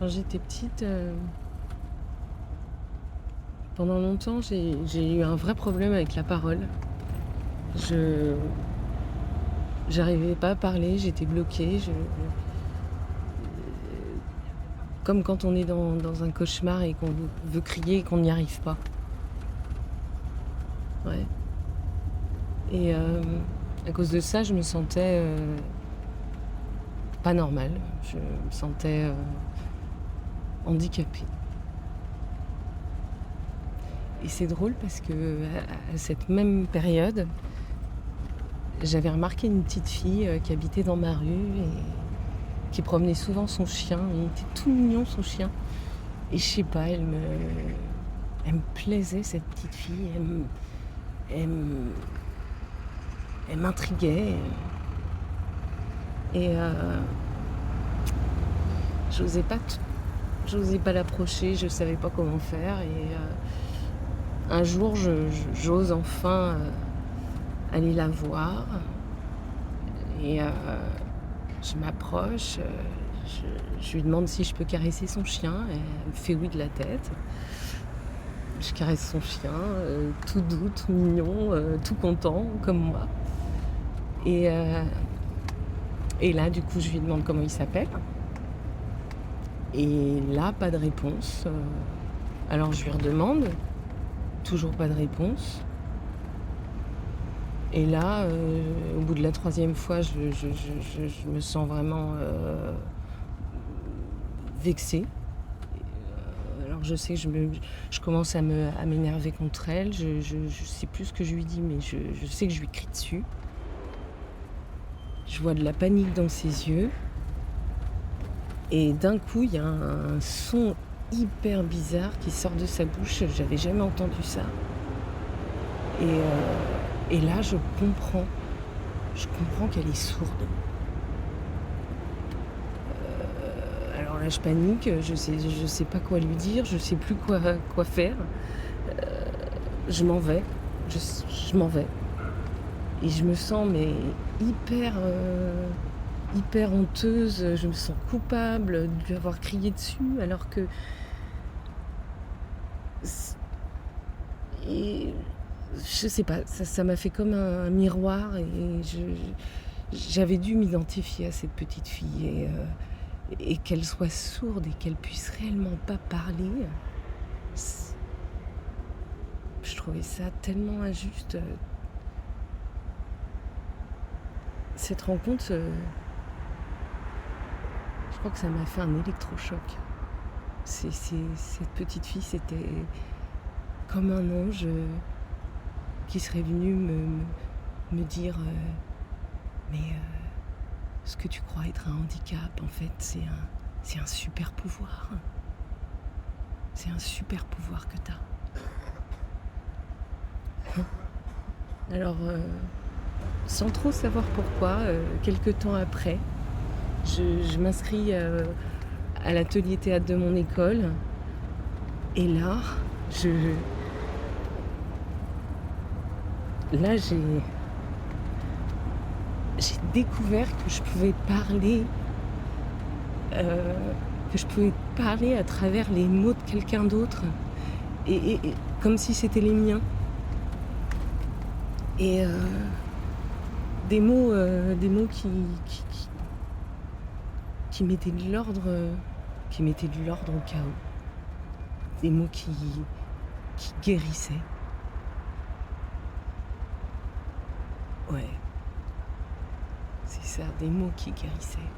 Quand j'étais petite, pendant longtemps, j'ai eu un vrai problème avec la parole. Je J'arrivais pas à parler, j'étais bloquée, comme quand on est dans un cauchemar et qu'on veut crier et qu'on n'y arrive pas. Ouais. Et à cause de ça, je me sentais, pas normale. Je me sentais, handicapée. Et c'est drôle parce qu'à cette même période, j'avais remarqué une petite fille, qui habitait dans ma rue et qui promenait souvent son chien. Il était tout mignon, son chien. Et je sais pas, elle me plaisait, cette petite fille. Elle me elle m'intriguait et j'osais pas t j'osais pas l'approcher, je savais pas comment faire et un jour j'ose enfin, aller la voir et je m'approche, je lui demande si je peux caresser son chien. Elle me fait oui de la tête. Je caresse son chien, tout doux, tout mignon, tout content comme moi et là, du coup, je lui demande comment il s'appelle et là, pas de réponse, alors je lui redemande, toujours pas de réponse et là, au bout de la troisième fois, je me sens vraiment, vexée. Alors je sais que je commence à m'énerver contre elle, je sais plus ce que je lui dis, mais je sais que je lui crie dessus. Je vois de la panique dans ses yeux et d'un coup, il y a un son hyper bizarre qui sort de sa bouche. J'avais jamais entendu ça et là, je comprends qu'elle est sourde. Alors là, je panique, je sais pas quoi lui dire, je sais plus quoi faire. Je m'en vais, je m'en vais et je me sens mais hyper, hyper honteuse, je me sens coupable de lui avoir crié dessus alors que c et je sais pas, ça m'a fait comme un miroir et j'avais dû m'identifier à cette petite fille et qu'elle soit sourde et qu'elle puisse réellement pas parler, c je trouvais ça tellement injuste, cette rencontre, je crois que ça m'a fait un électrochoc. Cette petite fille, c'était comme un ange, qui serait venu me dire, «Mais, ce que tu crois être un handicap, en fait, c'est un super pouvoir. C'est un super pouvoir que tu as». Alors, sans trop savoir pourquoi, quelque temps après, je m'inscris, à l'atelier théâtre de mon école et je là, j'ai découvert que je pouvais parler, heu, que je pouvais parler à travers les mots de quelqu'un d'autre et comme si c'était les miens et des mots qui mettaient de l'ordre, au chaos. Des mots qui guérissaient. Ouais, c'est ça, des mots qui guérissaient.